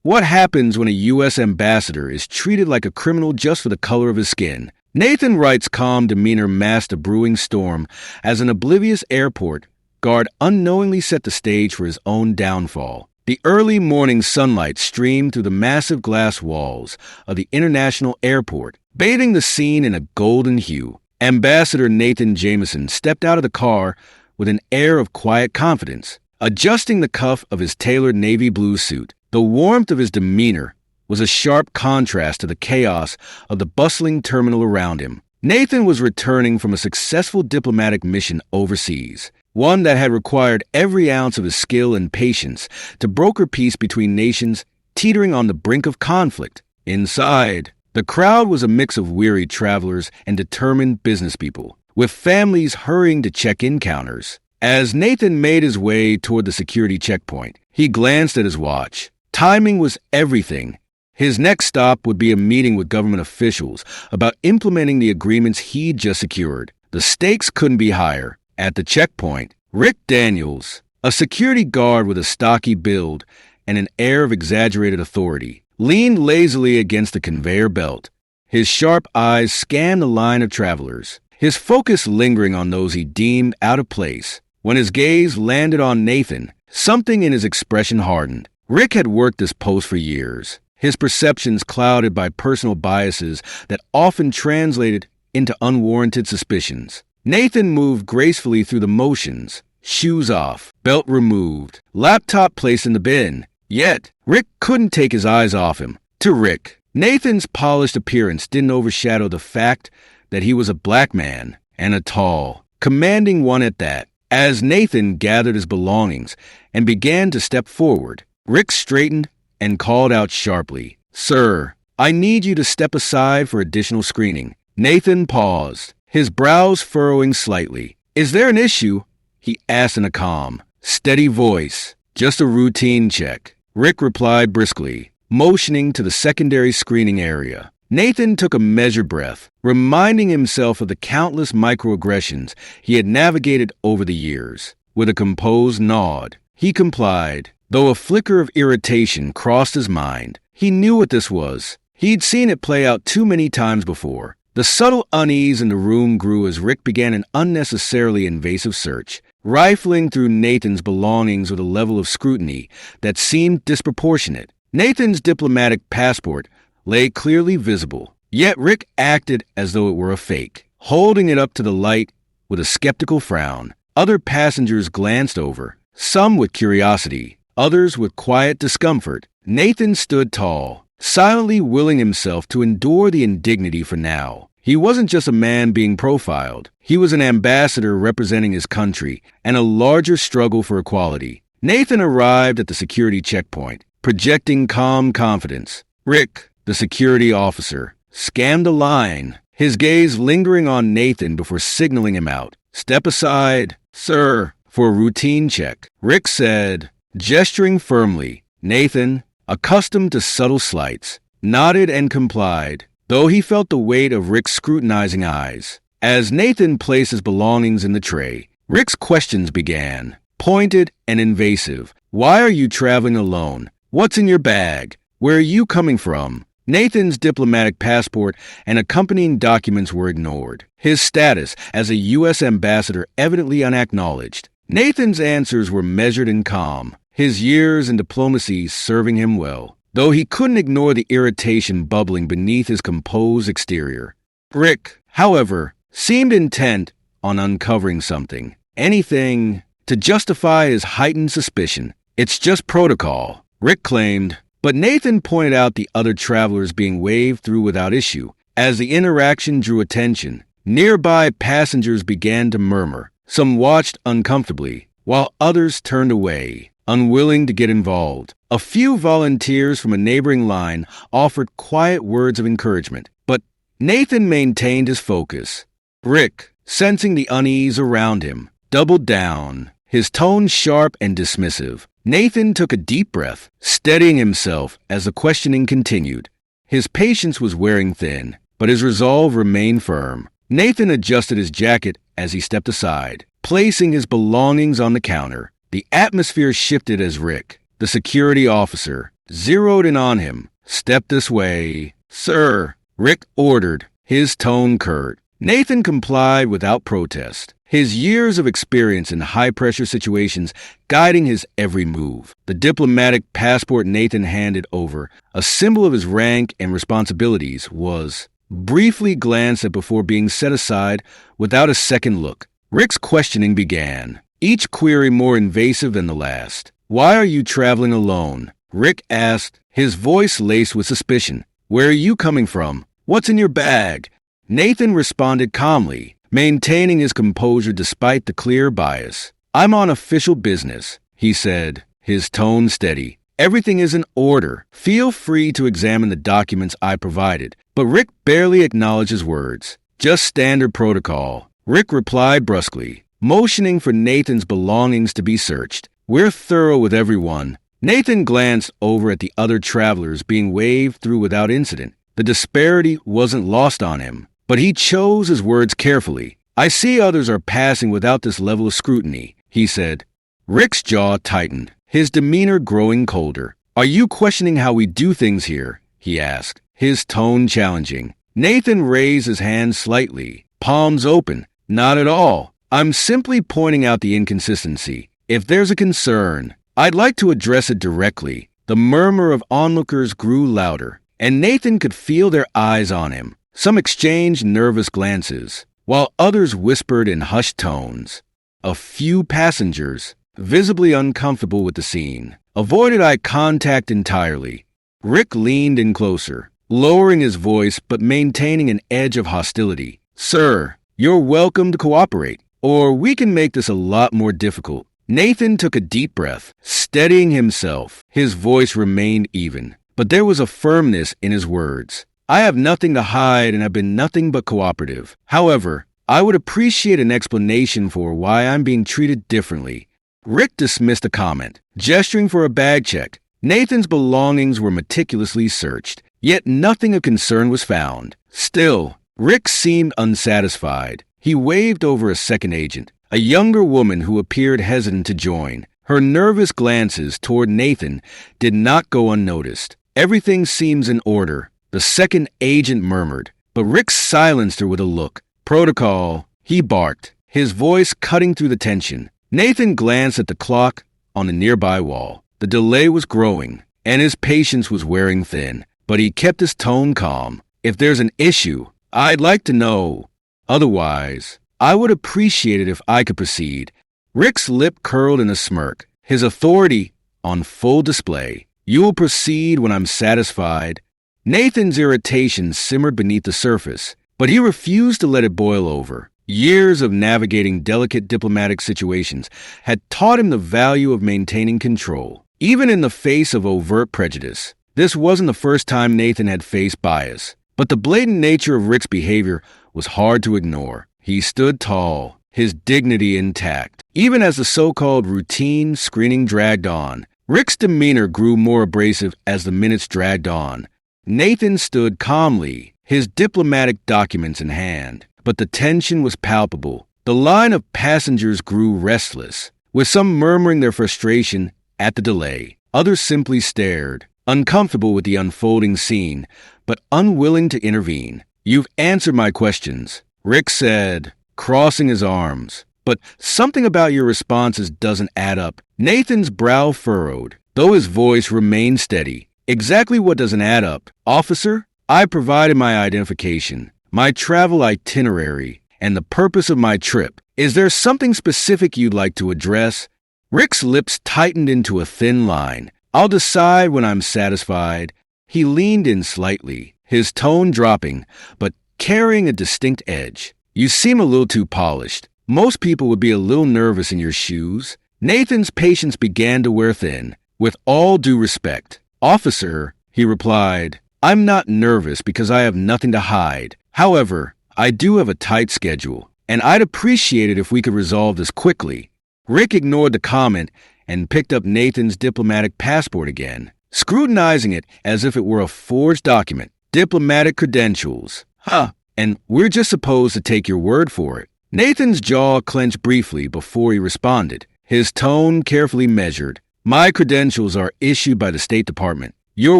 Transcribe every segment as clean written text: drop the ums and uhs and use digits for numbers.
What happens when a U.S. ambassador is treated like a criminal just for the color of his skin? Nathan Wright's calm demeanor masked a brewing storm as an oblivious airport guard unknowingly set the stage for his own downfall. The early morning sunlight streamed through the massive glass walls of the international airport, bathing the scene in a golden hue. Ambassador Nathan Jameson stepped out of the car with an air of quiet confidence, adjusting the cuff of his tailored navy blue suit. The warmth of his demeanor was a sharp contrast to the chaos of the bustling terminal around him. Nathan was returning from a successful diplomatic mission overseas, one that had required every ounce of his skill and patience to broker peace between nations teetering on the brink of conflict. Inside, the crowd was a mix of weary travelers and determined business people, with families hurrying to check-in counters. As Nathan made his way toward the security checkpoint, he glanced at his watch. Timing was everything. His next stop would be a meeting with government officials about implementing the agreements he'd just secured. The stakes couldn't be higher. At the checkpoint, Rick Daniels, a security guard with a stocky build and an air of exaggerated authority, leaned lazily against the conveyor belt. His sharp eyes scanned the line of travelers, his focus lingering on those he deemed out of place. When his gaze landed on Nathan, something in his expression hardened. Rick had worked this post for years, his perceptions clouded by personal biases that often translated into unwarranted suspicions. Nathan moved gracefully through the motions, shoes off, belt removed, laptop placed in the bin. Yet, Rick couldn't take his eyes off him. To Rick, Nathan's polished appearance didn't overshadow the fact that he was a black man, and a tall, commanding one at that. As Nathan gathered his belongings and began to step forward, Rick straightened and called out sharply, "Sir, I need you to step aside for additional screening." Nathan paused, his brows furrowing slightly. "Is there an issue?" he asked in a calm, steady voice. "Just a routine check," Rick replied briskly, motioning to the secondary screening area. Nathan took a measured breath, reminding himself of the countless microaggressions he had navigated over the years. With a composed nod, he complied. Though a flicker of irritation crossed his mind, he knew what this was. He'd seen it play out too many times before. The subtle unease in the room grew as Rick began an unnecessarily invasive search, rifling through Nathan's belongings with a level of scrutiny that seemed disproportionate. Nathan's diplomatic passport lay clearly visible, yet Rick acted as though it were a fake, holding it up to the light with a skeptical frown. Other passengers glanced over, some with curiosity, others with quiet discomfort. Nathan stood tall, silently willing himself to endure the indignity for now. He wasn't just a man being profiled. He was an ambassador representing his country and a larger struggle for equality. Nathan arrived at the security checkpoint, projecting calm confidence. Rick, the security officer, scanned the line, his gaze lingering on Nathan before signaling him out. "Step aside, sir, for a routine check," Rick said, gesturing firmly. Nathan, accustomed to subtle slights, nodded and complied, though he felt the weight of Rick's scrutinizing eyes. As Nathan placed his belongings in the tray, Rick's questions began, pointed and invasive. "Why are you traveling alone? What's in your bag? Where are you coming from?" Nathan's diplomatic passport and accompanying documents were ignored, his status as a U.S. ambassador evidently unacknowledged. Nathan's answers were measured and calm, his years in diplomacy serving him well, though he couldn't ignore the irritation bubbling beneath his composed exterior. Rick, however, seemed intent on uncovering something, anything, to justify his heightened suspicion. "It's just protocol," Rick claimed, but Nathan pointed out the other travelers being waved through without issue. As the interaction drew attention, nearby passengers began to murmur. Some watched uncomfortably, while others turned away, unwilling to get involved. A few volunteers from a neighboring line offered quiet words of encouragement, but Nathan maintained his focus. Rick, sensing the unease around him, doubled down, his tone sharp and dismissive. Nathan took a deep breath, steadying himself as the questioning continued. His patience was wearing thin, but his resolve remained firm. Nathan adjusted his jacket as he stepped aside, placing his belongings on the counter. The atmosphere shifted as Rick, the security officer, zeroed in on him. "Step this way, sir," Rick ordered, his tone curt. Nathan complied without protest, his years of experience in high-pressure situations guiding his every move. The diplomatic passport Nathan handed over, a symbol of his rank and responsibilities, was briefly glanced at before being set aside without a second look. Rick's questioning began, each query more invasive than the last. "Why are you traveling alone?" Rick asked, his voice laced with suspicion. "Where are you coming from? What's in your bag?" Nathan responded calmly, maintaining his composure despite the clear bias. "I'm on official business," he said, his tone steady. "Everything is in order. Feel free to examine the documents I provided." But Rick barely acknowledged his words. "Just standard protocol," Rick replied brusquely, motioning for Nathan's belongings to be searched. "We're thorough with everyone." Nathan glanced over at the other travelers being waved through without incident. The disparity wasn't lost on him, but he chose his words carefully. "I see others are passing without this level of scrutiny," he said. Rick's jaw tightened, his demeanor growing colder. "Are you questioning how we do things here?" he asked, his tone challenging. Nathan raised his hand slightly, palms open. "Not at all. I'm simply pointing out the inconsistency. If there's a concern, I'd like to address it directly." The murmur of onlookers grew louder, and Nathan could feel their eyes on him. Some exchanged nervous glances, while others whispered in hushed tones. A few passengers, visibly uncomfortable with the scene, avoided eye contact entirely. Rick leaned in closer, lowering his voice but maintaining an edge of hostility. "Sir, you're welcome to cooperate, or we can make this a lot more difficult." Nathan took a deep breath, steadying himself. His voice remained even, but there was a firmness in his words. "I have nothing to hide and have been nothing but cooperative. However, I would appreciate an explanation for why I'm being treated differently." Rick dismissed the comment, gesturing for a bag check. Nathan's belongings were meticulously searched, yet nothing of concern was found. Still, Rick seemed unsatisfied. He waved over a second agent, a younger woman who appeared hesitant to join. Her nervous glances toward Nathan did not go unnoticed. "Everything seems in order," the second agent murmured, but Rick silenced her with a look. "Protocol," he barked, his voice cutting through the tension. Nathan glanced at the clock on the nearby wall. The delay was growing, and his patience was wearing thin, but he kept his tone calm. "If there's an issue, I'd like to know. Otherwise, I would appreciate it if I could proceed." Rick's lip curled in a smirk, his authority on full display. "You will proceed when I'm satisfied." Nathan's irritation simmered beneath the surface, but he refused to let it boil over. Years of navigating delicate diplomatic situations had taught him the value of maintaining control, even in the face of overt prejudice. This wasn't the first time Nathan had faced bias, but the blatant nature of Rick's behavior was hard to ignore. He stood tall, his dignity intact. Even as the so-called routine screening dragged on, Rick's demeanor grew more abrasive as the minutes dragged on. Nathan stood calmly, his diplomatic documents in hand, but the tension was palpable. The line of passengers grew restless, with some murmuring their frustration at the delay. Others simply stared, uncomfortable with the unfolding scene, but unwilling to intervene. "You've answered my questions," Rick said, crossing his arms. "But something about your responses doesn't add up." Nathan's brow furrowed, though his voice remained steady. "Exactly what doesn't add up, officer? I provided my identification, my travel itinerary, and the purpose of my trip. Is there something specific you'd like to address?" Rick's lips tightened into a thin line. "I'll decide when I'm satisfied." He leaned in slightly, his tone dropping, but carrying a distinct edge. "You seem a little too polished. Most people would be a little nervous in your shoes." Nathan's patience began to wear thin. "With all due respect, officer," he replied, "I'm not nervous because I have nothing to hide. However, I do have a tight schedule, and I'd appreciate it if we could resolve this quickly." Rick ignored the comment and picked up Nathan's diplomatic passport again, scrutinizing it as if it were a forged document. "Diplomatic credentials. Huh, and we're just supposed to take your word for it." Nathan's jaw clenched briefly before he responded, his tone carefully measured. "My credentials are issued by the State Department. You're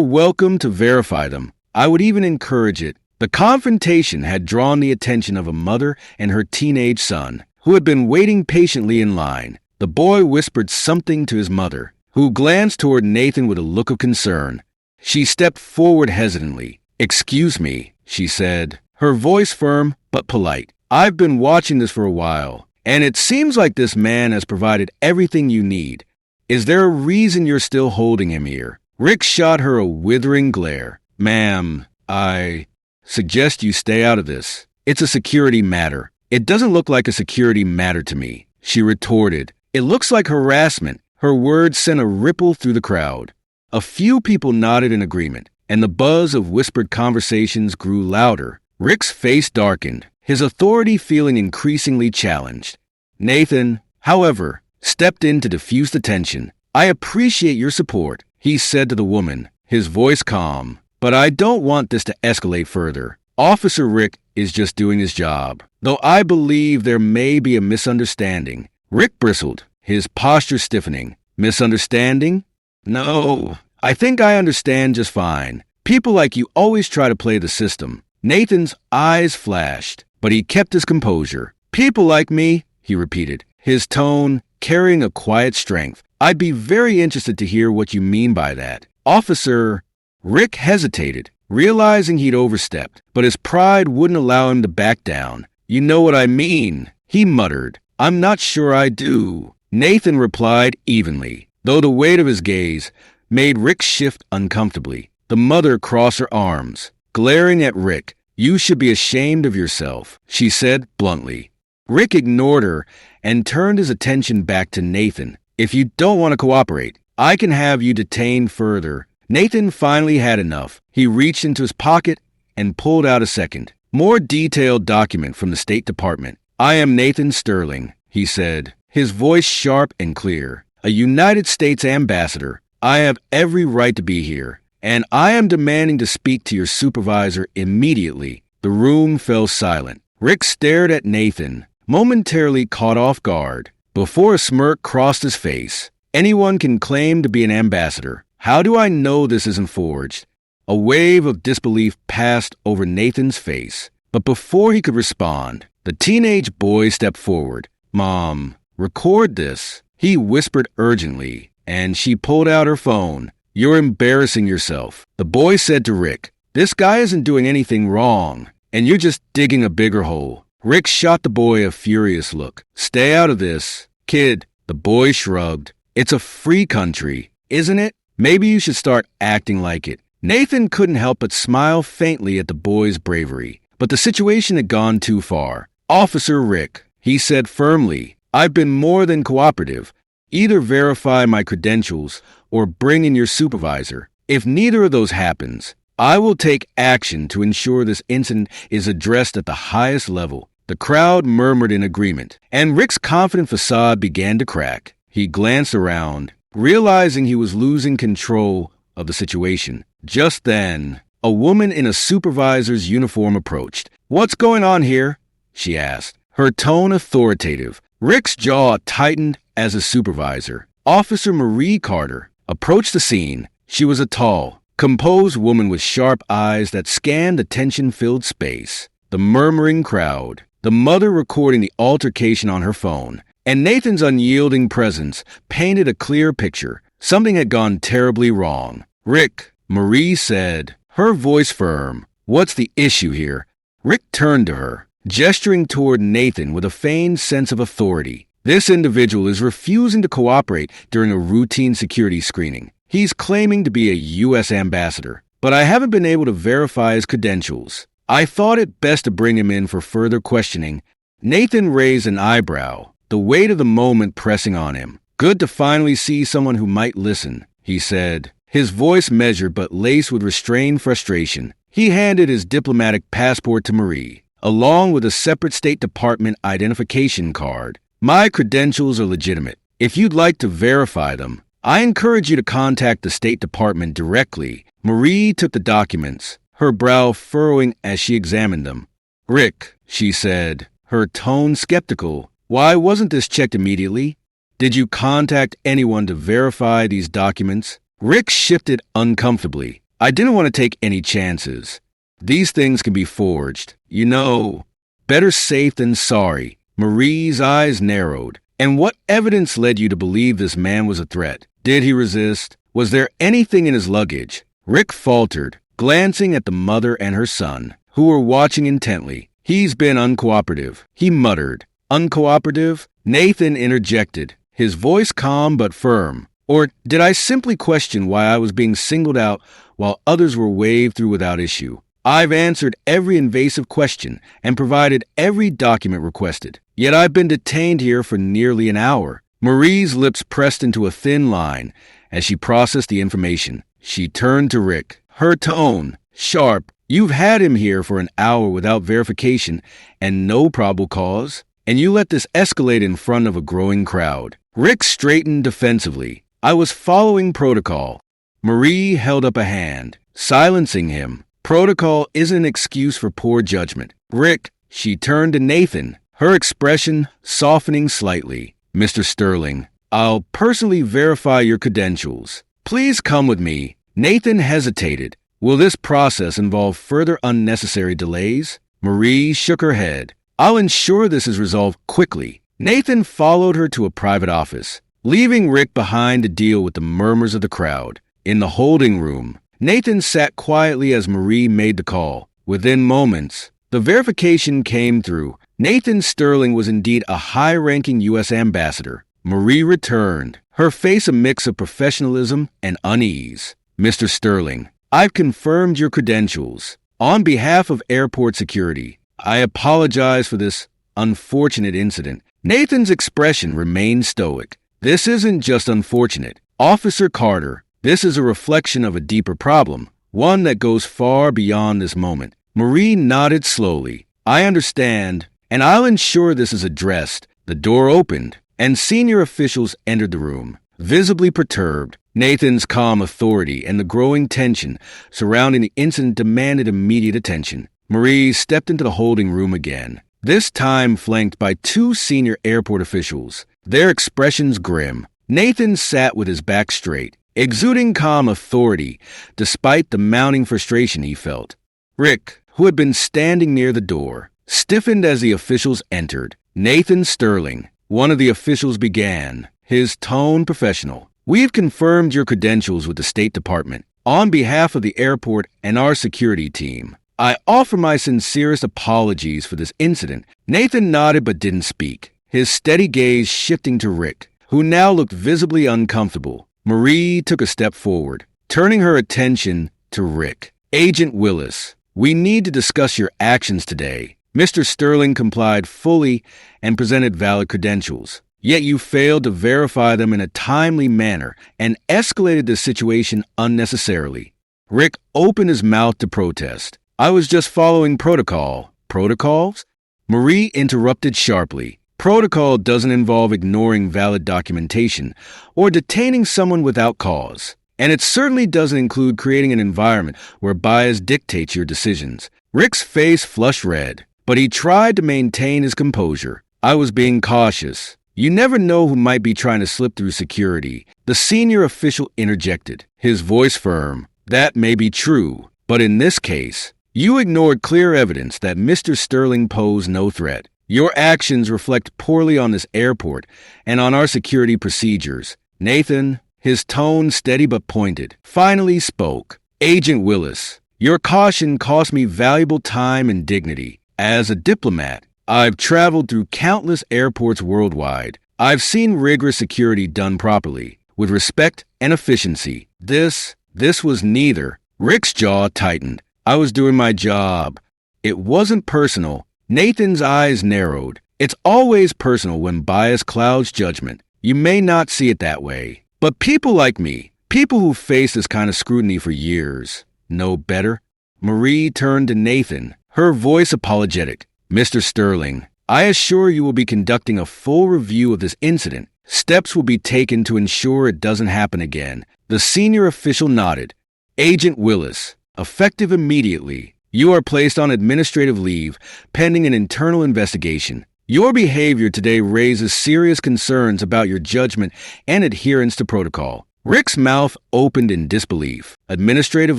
welcome to verify them. I would even encourage it. The confrontation had drawn the attention of a mother and her teenage son, who had been waiting patiently in line. The boy whispered something to his mother, who glanced toward Nathan with a look of concern. She stepped forward hesitantly. "Excuse me," she said, her voice firm but polite. "I've been watching this for a while, and it seems like this man has provided everything you need. Is there a reason you're still holding him here?" Rick shot her a withering glare. "Ma'am, I suggest you stay out of this. It's a security matter." "It doesn't look like a security matter to me," she retorted. "It looks like harassment." Her words sent a ripple through the crowd. A few people nodded in agreement, and the buzz of whispered conversations grew louder. Rick's face darkened, his authority feeling increasingly challenged. Nathan, however, stepped in to diffuse the tension. "I appreciate your support," he said to the woman, his voice calm, "but I don't want this to escalate further. Officer Rick is just doing his job, though I believe there may be a misunderstanding." Rick bristled, his posture stiffening. "Misunderstanding? No, I think I understand just fine. People like you always try to play the system." Nathan's eyes flashed, but he kept his composure. "People like me," he repeated, his tone carrying a quiet strength. "I'd be very interested to hear what you mean by that." "Officer..." Rick hesitated, realizing he'd overstepped, but his pride wouldn't allow him to back down. "You know what I mean," he muttered. "I'm not sure I do." Nathan replied evenly, though the weight of his gaze made Rick shift uncomfortably. The mother crossed her arms, glaring at Rick. "You should be ashamed of yourself," she said bluntly. Rick ignored her and turned his attention back to Nathan. "If you don't want to cooperate, I can have you detained further." Nathan finally had enough. He reached into his pocket and pulled out a second, more detailed document from the State Department. "I am Nathan Sterling," he said, his voice sharp and clear, "a United States ambassador. I have every right to be here, and I am demanding to speak to your supervisor immediately." The room fell silent. Rick stared at Nathan, momentarily caught off guard, before a smirk crossed his face. "Anyone can claim to be an ambassador. How do I know this isn't forged?" A wave of disbelief passed over Nathan's face, but before he could respond, the teenage boy stepped forward. "Mom, record this," he whispered urgently, and she pulled out her phone. "You're embarrassing yourself," the boy said to Rick. "This guy isn't doing anything wrong, and you're just digging a bigger hole." Rick shot the boy a furious look. "Stay out of this, kid." The boy shrugged. "It's a free country, isn't it? Maybe you should start acting like it." Nathan couldn't help but smile faintly at the boy's bravery, but the situation had gone too far. "Officer Rick," he said firmly, "I've been more than cooperative. Either verify my credentials or bring in your supervisor. If neither of those happens, I will take action to ensure this incident is addressed at the highest level." The crowd murmured in agreement, and Rick's confident facade began to crack. He glanced around, realizing he was losing control of the situation. Just then, a woman in a supervisor's uniform approached. "What's going on here?" she asked, her tone authoritative. Rick's jaw tightened as a supervisor, Officer Marie Carter, approached the scene. She was a tall, composed woman with sharp eyes that scanned the tension-filled space. The murmuring crowd, the mother recording the altercation on her phone, and Nathan's unyielding presence painted a clear picture. Something had gone terribly wrong. "Rick," Marie said, her voice firm, "what's the issue here?" Rick turned to her, gesturing toward Nathan with a feigned sense of authority. "This individual is refusing to cooperate during a routine security screening. He's claiming to be a U.S. ambassador, but I haven't been able to verify his credentials. I thought it best to bring him in for further questioning." Nathan raised an eyebrow, the weight of the moment pressing on him. "Good to finally see someone who might listen," he said, his voice measured but laced with restrained frustration. He handed his diplomatic passport to Marie, along with a separate State Department identification card. "My credentials are legitimate. If you'd like to verify them, I encourage you to contact the State Department directly." Marie took the documents, her brow furrowing as she examined them. "Rick," she said, her tone skeptical, "why wasn't this checked immediately? Did you contact anyone to verify these documents?" Rick shifted uncomfortably. I didn't want to take any chances. These things can be forged. You know, better safe than sorry. Marie's eyes narrowed. And what evidence led you to believe this man was a threat? Did he resist? Was there anything in his luggage? Rick faltered, glancing at the mother and her son, who were watching intently. He's been uncooperative, he muttered. Uncooperative? Nathan interjected, his voice calm but firm. Or did I simply question why I was being singled out while others were waved through without issue? I've answered every invasive question and provided every document requested. Yet I've been detained here for nearly an hour. Marie's lips pressed into a thin line as she processed the information. She turned to Rick, her tone sharp. You've had him here for an hour without verification and no probable cause, and you let this escalate in front of a growing crowd. Rick straightened defensively. I was following protocol. Marie held up a hand, silencing him. Protocol isn't an excuse for poor judgment. Rick, she turned to Nathan, her expression softening slightly. Mr. Sterling, I'll personally verify your credentials. Please come with me. Nathan hesitated. Will this process involve further unnecessary delays? Marie shook her head. I'll ensure this is resolved quickly. Nathan followed her to a private office, leaving Rick behind to deal with the murmurs of the crowd. In the holding room, Nathan sat quietly as Marie made the call. Within moments, the verification came through. Nathan Sterling was indeed a high-ranking U.S. ambassador. Marie returned, her face a mix of professionalism and unease. Mr. Sterling, I've confirmed your credentials. On behalf of airport security, I apologize for this unfortunate incident. Nathan's expression remained stoic. This isn't just unfortunate. Officer Carter, this is a reflection of a deeper problem, one that goes far beyond this moment. Marie nodded slowly. I understand, and I'll ensure this is addressed. The door opened, and senior officials entered the room, visibly perturbed. Nathan's calm authority and the growing tension surrounding the incident demanded immediate attention. Marie stepped into the holding room again, this time flanked by two senior airport officials, their expressions grim. Nathan sat with his back straight, exuding calm authority despite the mounting frustration he felt. Rick, who had been standing near the door, stiffened as the officials entered. Nathan Sterling, one of the officials began, his tone professional. We've confirmed your credentials with the State Department. On behalf of the airport and our security team, I offer my sincerest apologies for this incident. Nathan nodded but didn't speak, his steady gaze shifting to Rick, who now looked visibly uncomfortable. Marie took a step forward, turning her attention to Rick. Agent Willis, we need to discuss your actions today. Mr. Sterling complied fully and presented valid credentials. Yet you failed to verify them in a timely manner and escalated the situation unnecessarily. Rick opened his mouth to protest. I was just following protocol. Protocols? Marie interrupted sharply. Protocol doesn't involve ignoring valid documentation or detaining someone without cause. And it certainly doesn't include creating an environment where bias dictates your decisions. Rick's face flushed red, but he tried to maintain his composure. I was being cautious. You never know who might be trying to slip through security. The senior official interjected, his voice firm. That may be true, but in this case, you ignored clear evidence that Mr. Sterling posed no threat. Your actions reflect poorly on this airport and on our security procedures. Nathan, his tone steady but pointed, finally spoke. Agent Willis, your caution cost me valuable time and dignity. As a diplomat, I've traveled through countless airports worldwide. I've seen rigorous security done properly, with respect and efficiency. This was neither. Rick's jaw tightened. I was doing my job. It wasn't personal. Nathan's eyes narrowed. It's always personal when bias clouds judgment. You may not see it that way. But people like me, people who face this kind of scrutiny for years, know better. Marie turned to Nathan, her voice apologetic. Mr. Sterling, I assure you will be conducting a full review of this incident. Steps will be taken to ensure it doesn't happen again. The senior official nodded. Agent Willis, effective immediately. You are placed on administrative leave pending an internal investigation. Your behavior today raises serious concerns about your judgment and adherence to protocol. Rick's mouth opened in disbelief. Administrative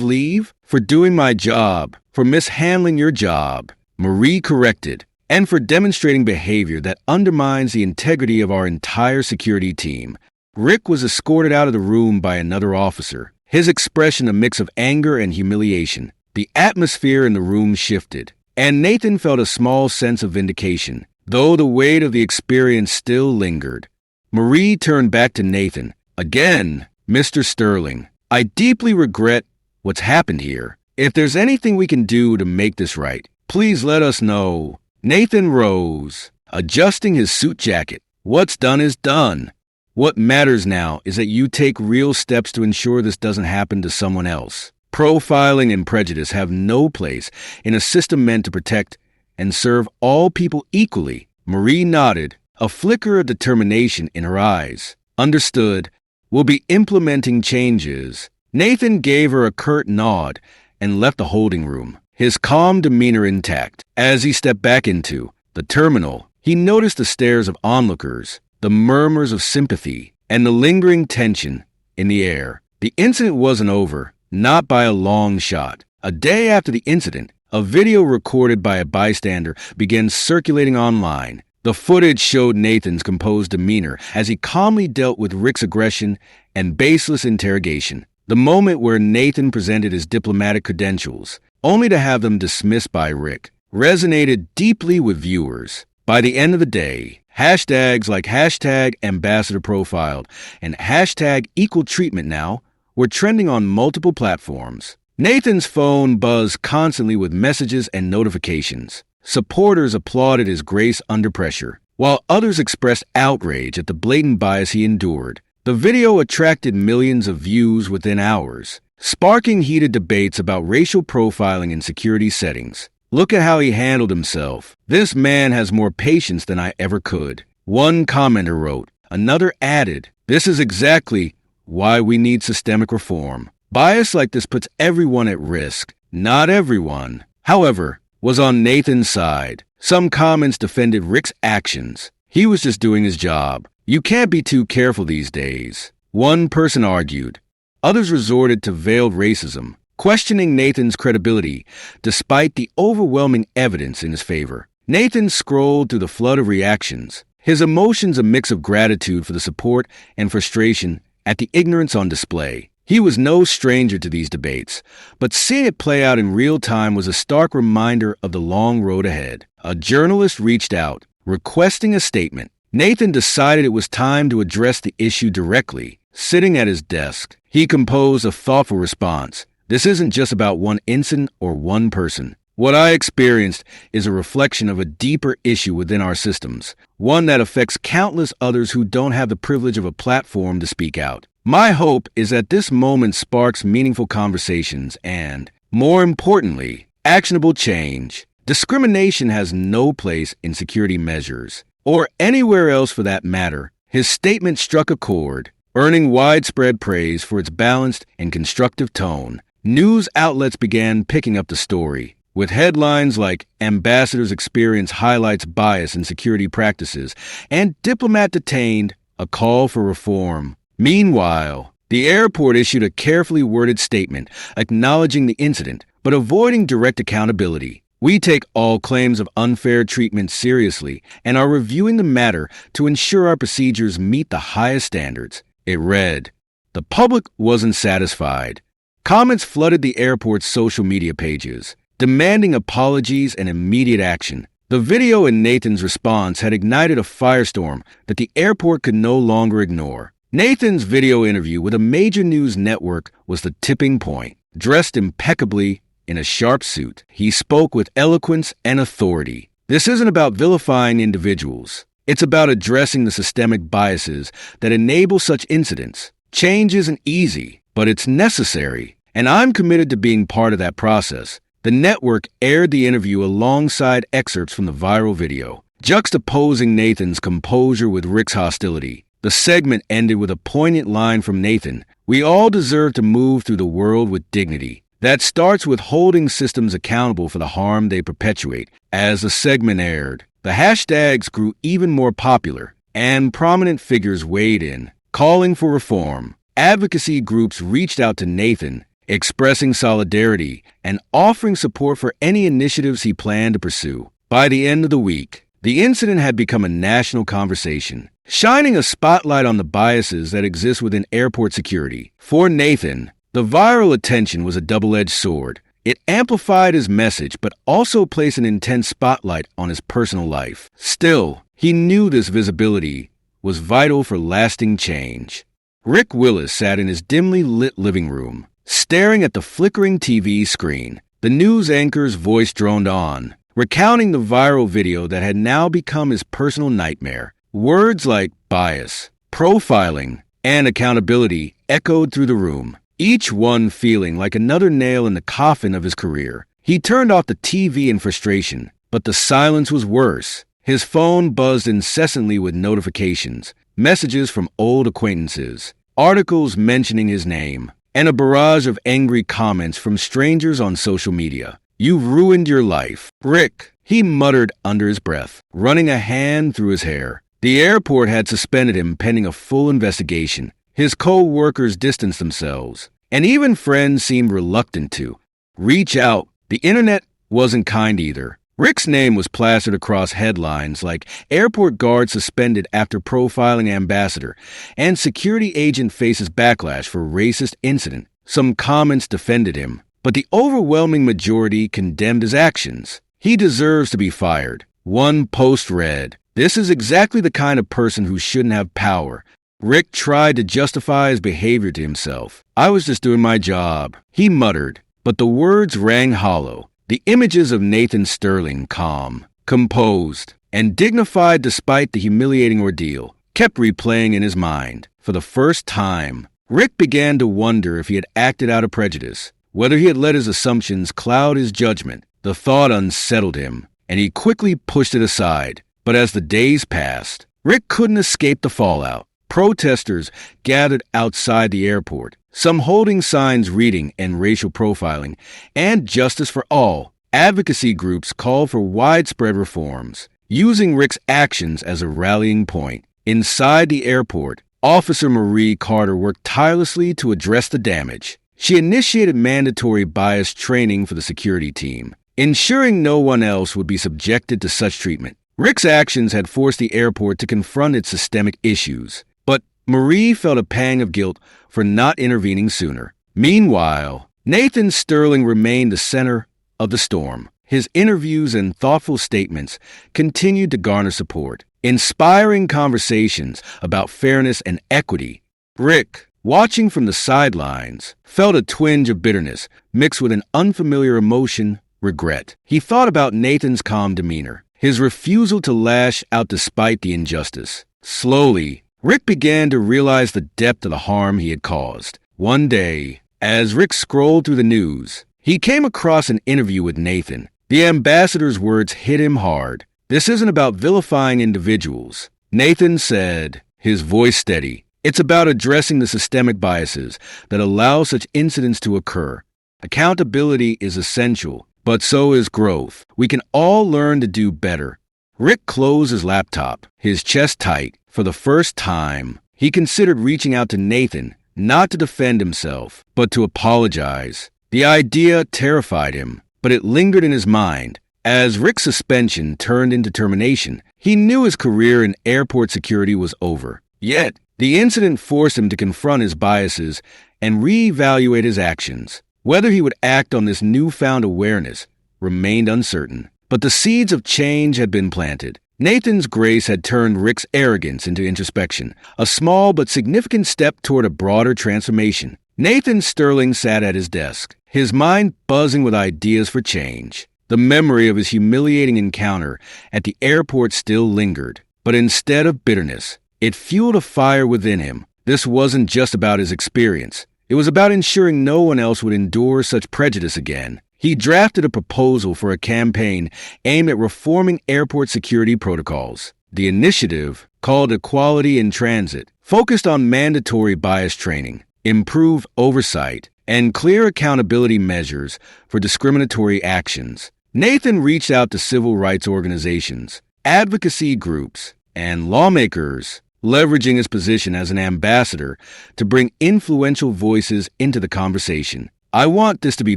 leave? For doing my job. For mishandling your job. Marie corrected. And for demonstrating behavior that undermines the integrity of our entire security team. Rick was escorted out of the room by another officer, his expression a mix of anger and humiliation. The atmosphere in the room shifted, and Nathan felt a small sense of vindication, though the weight of the experience still lingered. Marie turned back to Nathan. Again, Mr. Sterling, I deeply regret what's happened here. If there's anything we can do to make this right, please let us know. Nathan rose, adjusting his suit jacket. What's done is done. What matters now is that you take real steps to ensure this doesn't happen to someone else. Profiling and prejudice have no place in a system meant to protect and serve all people equally. Marie nodded, a flicker of determination in her eyes. Understood. We'll be implementing changes. Nathan gave her a curt nod and left the holding room, his calm demeanor intact. As he stepped back into the terminal, he noticed the stares of onlookers, the murmurs of sympathy, and the lingering tension in the air. The incident wasn't over, not by a long shot. A day after the incident, a video recorded by a bystander began circulating online. The footage showed Nathan's composed demeanor as he calmly dealt with Rick's aggression and baseless interrogation. The moment where Nathan presented his diplomatic credentials, only to have them dismissed by Rick, resonated deeply with viewers. By the end of the day, hashtags like hashtag ambassador profiled and hashtag equal treatment now were trending on multiple platforms. Nathan's phone buzzed constantly with messages and notifications. Supporters applauded his grace under pressure, while others expressed outrage at the blatant bias he endured. The video attracted millions of views within hours, sparking heated debates about racial profiling in security settings. Look at how he handled himself. This man has more patience than I ever could. One commenter wrote. Another added, this is exactly why we need systemic reform. Bias like this puts everyone at risk. Not everyone, however, was on Nathan's side. Some comments defended Rick's actions. He was just doing his job. You can't be too careful these days. One person argued. Others resorted to veiled racism, questioning Nathan's credibility despite the overwhelming evidence in his favor. Nathan scrolled through the flood of reactions, his emotions a mix of gratitude for the support and frustration at the ignorance on display. He was no stranger to these debates, but seeing it play out in real time was a stark reminder of the long road ahead. A journalist reached out, requesting a statement. Nathan decided it was time to address the issue directly. Sitting at his desk, he composed a thoughtful response. This isn't just about one incident or one person. What I experienced is a reflection of a deeper issue within our systems, one that affects countless others who don't have the privilege of a platform to speak out. My hope is that this moment sparks meaningful conversations and, more importantly, actionable change. Discrimination has no place in security measures, or anywhere else for that matter. His statement struck a chord, earning widespread praise for its balanced and constructive tone. News outlets began picking up the story, with headlines like Ambassador's Experience Highlights Bias in Security Practices and Diplomat Detained, a call for reform. Meanwhile, the airport issued a carefully worded statement acknowledging the incident, but avoiding direct accountability. We take all claims of unfair treatment seriously and are reviewing the matter to ensure our procedures meet the highest standards. It read. The public wasn't satisfied. Comments flooded the airport's social media pages, demanding apologies and immediate action. The video in Nathan's response had ignited a firestorm that the airport could no longer ignore. Nathan's video interview with a major news network was the tipping point. Dressed impeccably in a sharp suit, he spoke with eloquence and authority. This isn't about vilifying individuals. It's about addressing the systemic biases that enable such incidents. Change isn't easy, but it's necessary, and I'm committed to being part of that process. The network aired the interview alongside excerpts from the viral video, juxtaposing Nathan's composure with Rick's hostility. The segment ended with a poignant line from Nathan. We all deserve to move through the world with dignity. That starts with holding systems accountable for the harm they perpetuate. As the segment aired, the hashtags grew even more popular, and prominent figures weighed in, calling for reform. Advocacy groups reached out to Nathan, expressing solidarity and offering support for any initiatives he planned to pursue. By the end of the week, the incident had become a national conversation, shining a spotlight on the biases that exist within airport security. For Nathan, the viral attention was a double-edged sword. It amplified his message, but also placed an intense spotlight on his personal life. Still, he knew this visibility was vital for lasting change. Rick Willis sat in his dimly lit living room, staring at the flickering TV screen. The news anchor's voice droned on, recounting the viral video that had now become his personal nightmare. Words like bias, profiling, and accountability echoed through the room, each one feeling like another nail in the coffin of his career. He turned off the TV in frustration, but the silence was worse. His phone buzzed incessantly with notifications, messages from old acquaintances, articles mentioning his name, and a barrage of angry comments from strangers on social media. "You've ruined your life, Rick," he muttered under his breath, running a hand through his hair. The airport had suspended him pending a full investigation. His co-workers distanced themselves, and even friends seemed reluctant to reach out. The internet wasn't kind either. Rick's name was plastered across headlines like "Airport Guard Suspended After Profiling Ambassador" and "Security Agent Faces Backlash for Racist Incident." Some comments defended him, but the overwhelming majority condemned his actions. "He deserves to be fired." One post read, "This is exactly the kind of person who shouldn't have power." Rick tried to justify his behavior to himself. "I was just doing my job," he muttered, but the words rang hollow. The images of Nathan Sterling, calm, composed, and dignified despite the humiliating ordeal, kept replaying in his mind. For the first time, Rick began to wonder if he had acted out of prejudice, whether he had let his assumptions cloud his judgment. The thought unsettled him, and he quickly pushed it aside. But as the days passed, Rick couldn't escape the fallout. Protesters gathered outside the airport, some holding signs reading "and racial profiling" and "justice for all." Advocacy groups called for widespread reforms, using Rick's actions as a rallying point. Inside the airport, Officer Marie Carter worked tirelessly to address the damage. She initiated mandatory bias training for the security team, ensuring no one else would be subjected to such treatment. Rick's actions had forced the airport to confront its systemic issues, but Marie felt a pang of guilt for not intervening sooner. Meanwhile, Nathan Sterling remained the center of the storm. His interviews and thoughtful statements continued to garner support, inspiring conversations about fairness and equity. Rick, watching from the sidelines, felt a twinge of bitterness mixed with an unfamiliar emotion, regret. He thought about Nathan's calm demeanor, his refusal to lash out despite the injustice. Slowly, Rick began to realize the depth of the harm he had caused. One day, as Rick scrolled through the news, he came across an interview with Nathan. The ambassador's words hit him hard. "This isn't about vilifying individuals," Nathan said, his voice steady. "It's about addressing the systemic biases that allow such incidents to occur. Accountability is essential, but so is growth. We can all learn to do better." Rick closed his laptop, his chest tight. For the first time, he considered reaching out to Nathan, not to defend himself, but to apologize. The idea terrified him, but it lingered in his mind. As Rick's suspension turned into termination, he knew his career in airport security was over. Yet, the incident forced him to confront his biases and reevaluate his actions. Whether he would act on this newfound awareness remained uncertain. But the seeds of change had been planted. Nathan's grace had turned Rick's arrogance into introspection, a small but significant step toward a broader transformation. Nathan Sterling sat at his desk, his mind buzzing with ideas for change. The memory of his humiliating encounter at the airport still lingered, but instead of bitterness, it fueled a fire within him. This wasn't just about his experience. It was about ensuring no one else would endure such prejudice again. He drafted a proposal for a campaign aimed at reforming airport security protocols. The initiative, called Equality in Transit, focused on mandatory bias training, improved oversight, and clear accountability measures for discriminatory actions. Nathan reached out to civil rights organizations, advocacy groups, and lawmakers, leveraging his position as an ambassador to bring influential voices into the conversation. "I want this to be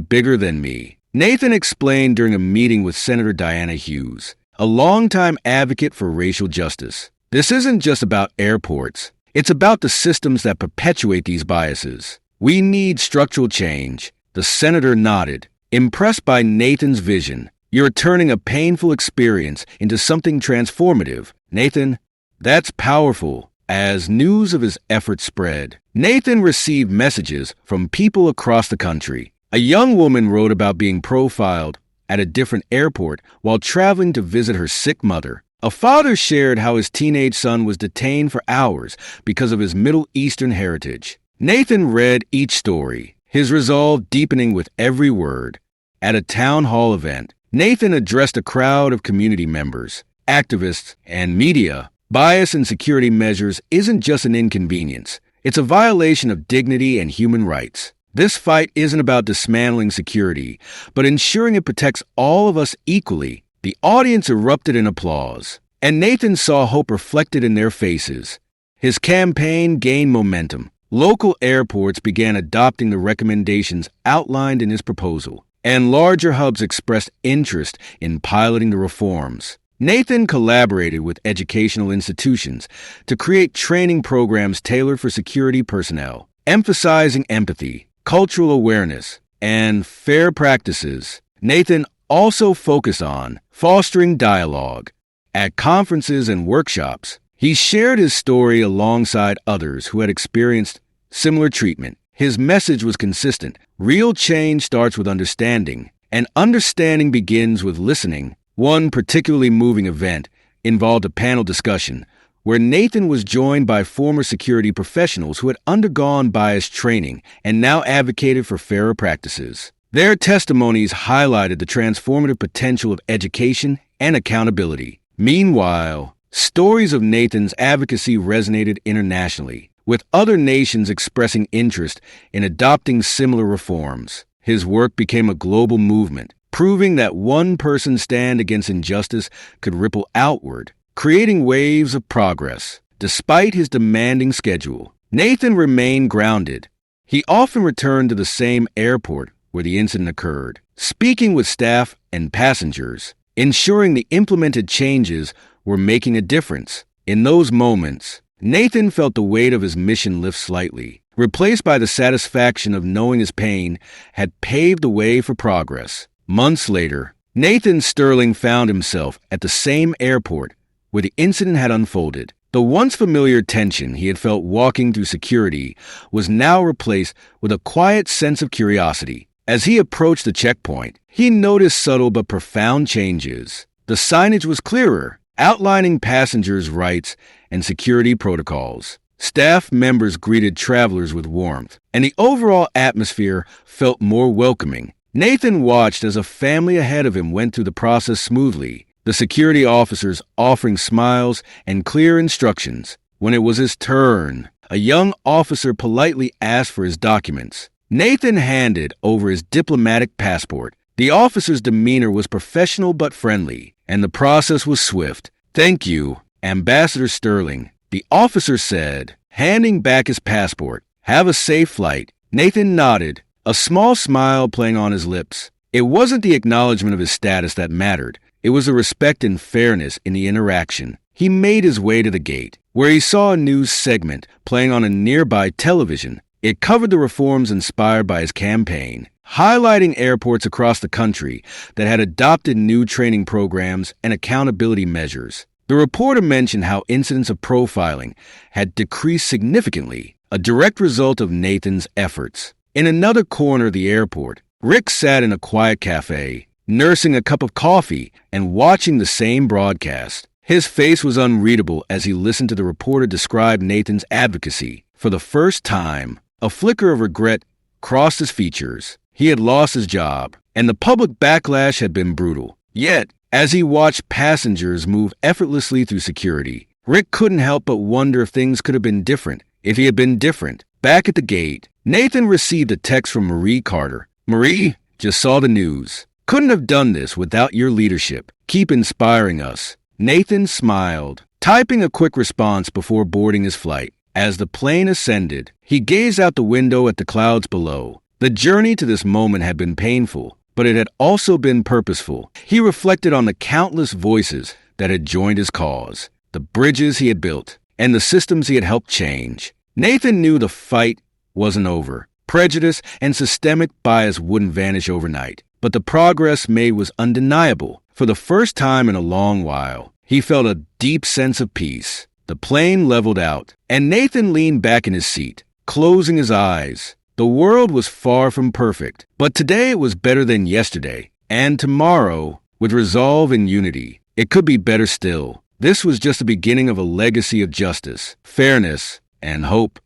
bigger than me," Nathan explained during a meeting with Senator Diana Hughes, a longtime advocate for racial justice. "This isn't just about airports. It's about the systems that perpetuate these biases. We need structural change." The senator nodded, impressed by Nathan's vision. "You're turning a painful experience into something transformative, Nathan." "That's powerful." As news of his efforts spread, Nathan received messages from people across the country. A young woman wrote about being profiled at a different airport while traveling to visit her sick mother. A father shared how his teenage son was detained for hours because of his Middle Eastern heritage. Nathan read each story, his resolve deepening with every word. At a town hall event, Nathan addressed a crowd of community members, activists, and media. "Bias in security measures isn't just an inconvenience. It's a violation of dignity and human rights. This fight isn't about dismantling security, but ensuring it protects all of us equally." The audience erupted in applause, and Nathan saw hope reflected in their faces. His campaign gained momentum. Local airports began adopting the recommendations outlined in his proposal, and larger hubs expressed interest in piloting the reforms. Nathan collaborated with educational institutions to create training programs tailored for security personnel, emphasizing empathy, cultural awareness, and fair practices. Nathan also focused on fostering dialogue. At conferences and workshops, he shared his story alongside others who had experienced similar treatment. His message was consistent. Real change starts with understanding, and understanding begins with listening. One particularly moving event involved a panel discussion where Nathan was joined by former security professionals who had undergone bias training and now advocated for fairer practices. Their testimonies highlighted the transformative potential of education and accountability. Meanwhile, stories of Nathan's advocacy resonated internationally, with other nations expressing interest in adopting similar reforms. His work became a global movement, proving that one person's stand against injustice could ripple outward, creating waves of progress. Despite his demanding schedule, Nathan remained grounded. He often returned to the same airport where the incident occurred, speaking with staff and passengers, ensuring the implemented changes were making a difference. In those moments, Nathan felt the weight of his mission lift slightly, replaced by the satisfaction of knowing his pain had paved the way for progress. Months later, Nathan Sterling found himself at the same airport where the incident had unfolded. The once familiar tension he had felt walking through security was now replaced with a quiet sense of curiosity. As he approached the checkpoint, he noticed subtle but profound changes. The signage was clearer, outlining passengers' rights and security protocols. Staff members greeted travelers with warmth, and the overall atmosphere felt more welcoming. Nathan watched as a family ahead of him went through the process smoothly, the security officers offering smiles and clear instructions. When it was his turn, a young officer politely asked for his documents. Nathan handed over his diplomatic passport. The officer's demeanor was professional but friendly, and the process was swift. "Thank you, Ambassador Sterling," the officer said, handing back his passport. "Have a safe flight." Nathan nodded, a small smile playing on his lips. It wasn't the acknowledgement of his status that mattered. It was the respect and fairness in the interaction. He made his way to the gate, where he saw a news segment playing on a nearby television. It covered the reforms inspired by his campaign, highlighting airports across the country that had adopted new training programs and accountability measures. The reporter mentioned how incidents of profiling had decreased significantly, a direct result of Nathan's efforts. In another corner of the airport, Rick sat in a quiet cafe, nursing a cup of coffee and watching the same broadcast. His face was unreadable as he listened to the reporter describe Nathan's advocacy. For the first time, a flicker of regret crossed his features. He had lost his job, and the public backlash had been brutal. Yet, as he watched passengers move effortlessly through security, Rick couldn't help but wonder if things could have been different, if he had been different. Back at the gate, Nathan received a text from Marie Carter. "Marie, just saw the news. Couldn't have done this without your leadership. Keep inspiring us." Nathan smiled, typing a quick response before boarding his flight. As the plane ascended, he gazed out the window at the clouds below. The journey to this moment had been painful, but it had also been purposeful. He reflected on the countless voices that had joined his cause, the bridges he had built, and the systems he had helped change. Nathan knew the fight wasn't over. Prejudice and systemic bias wouldn't vanish overnight, but the progress made was undeniable. For the first time in a long while, he felt a deep sense of peace. The plane leveled out, and Nathan leaned back in his seat, closing his eyes. The world was far from perfect, but today it was better than yesterday, and tomorrow, with resolve and unity, it could be better still. This was just the beginning of a legacy of justice, fairness, and hope.